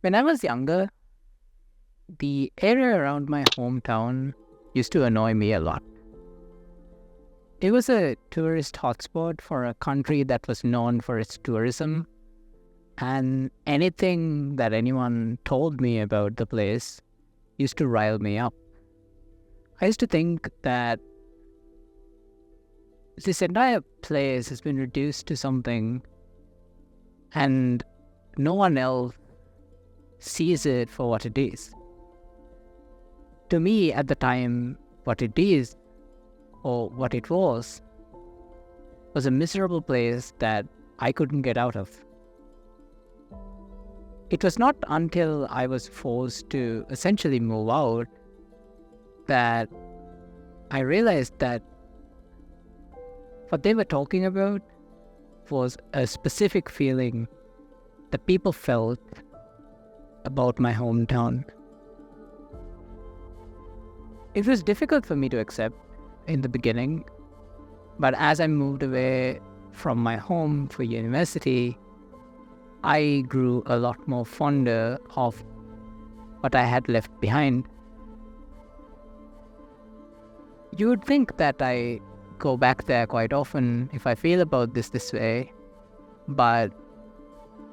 When I was younger, the area around my hometown used to annoy me a lot. It was a tourist hotspot for a country that was known for its tourism, and anything that anyone told me about the place used to rile me up. I used to think that this entire place has been reduced to something and no one else sees it for what it is. To me, at the time, what it is, or what it was a miserable place that I couldn't get out of. It was not until I was forced to essentially move out that I realized that what they were talking about was a specific feeling that people felt about my hometown. It was difficult for me to accept in the beginning, but as I moved away from my home for university, I grew a lot more fonder of what I had left behind. You would think that I go back there quite often if I feel about this way, but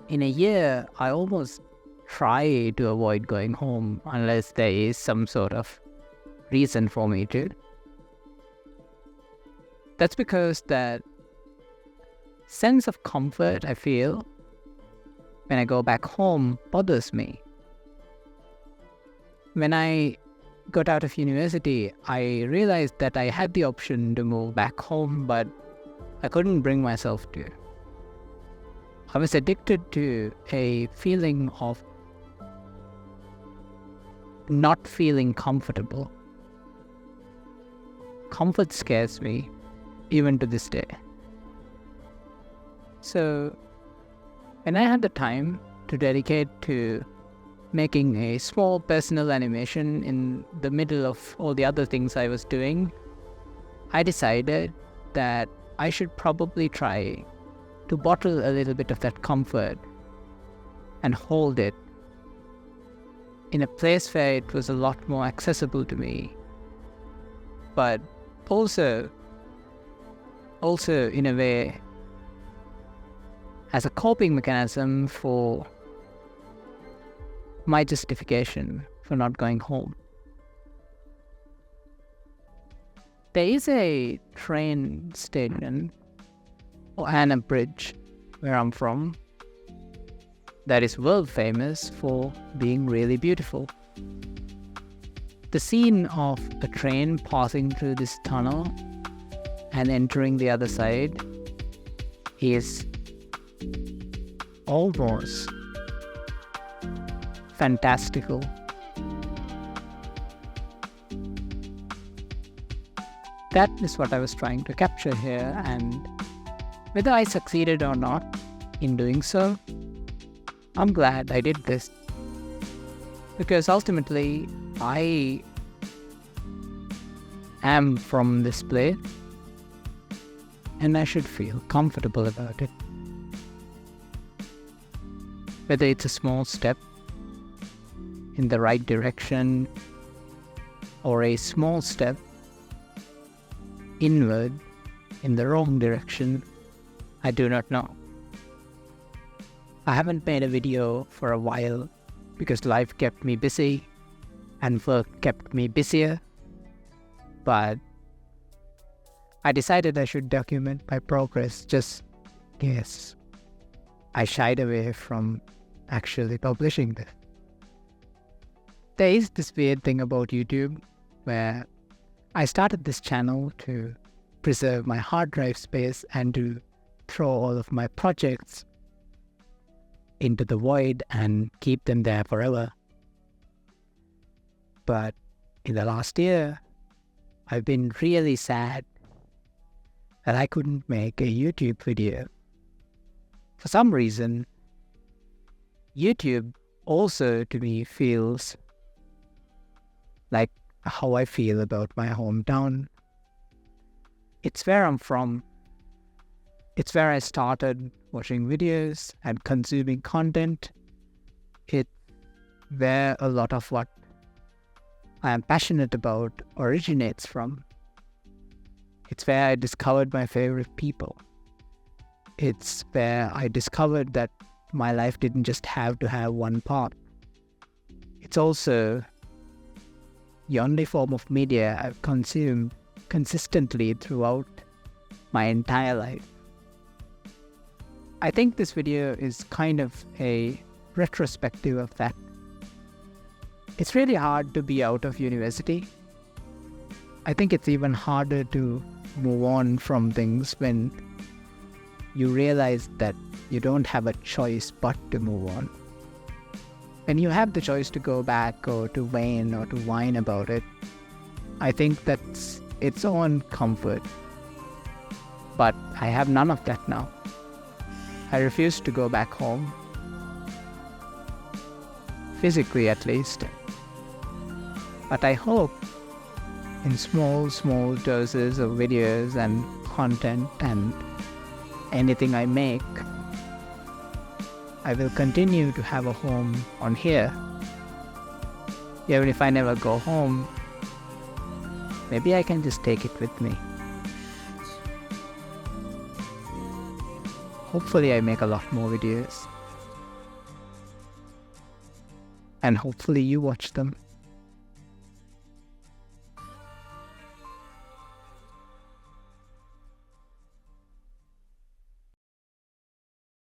in a year, I almost try to avoid going home unless there is some sort of reason for me to. That's because that sense of comfort I feel when I go back home bothers me. When I got out of university, I realized that I had the option to move back home, but I couldn't bring myself to. I was addicted to a feeling of not feeling comfortable. Comfort scares me, even to this day. So, when I had the time to dedicate to making a small personal animation in the middle of all the other things I was doing, I decided that I should probably try to bottle a little bit of that comfort and hold it in a place where it was a lot more accessible to me, but also in a way as a coping mechanism for my justification for not going home. There is a train station and a bridge where I'm from that is world famous for being really beautiful. The scene of a train passing through this tunnel and entering the other side is almost fantastical. That is what I was trying to capture here, and whether I succeeded or not in doing so, I'm glad I did this, because ultimately I am from this place and I should feel comfortable about it. Whether it's a small step in the right direction or a small step inward in the wrong direction, I do not know. I haven't made a video for a while because life kept me busy and work kept me busier, but I decided I should document my progress just in case I shied away from actually publishing this. There is this weird thing about YouTube where I started this channel to preserve my hard drive space and to throw all of my projects into the void and keep them there forever. But in the last year, I've been really sad that I couldn't make a YouTube video. For some reason, YouTube also to me feels like how I feel about my hometown. It's where I'm from. It's where I started watching videos and consuming content. It's where a lot of what I am passionate about originates from. It's where I discovered my favorite people. It's where I discovered that my life didn't just have to have one path. It's also the only form of media I've consumed consistently throughout my entire life. I think this video is kind of a retrospective of that. It's really hard to be out of university. I think it's even harder to move on from things when you realize that you don't have a choice but to move on. When you have the choice to go back or to wane or to whine about it, I think that's its own comfort. But I have none of that now. I refuse to go back home. Physically at least. But I hope in small doses of videos and content and anything I make, I will continue to have a home on here. Even if I never go home, maybe I can just take it with me. Hopefully I make a lot more videos. And hopefully you watch them.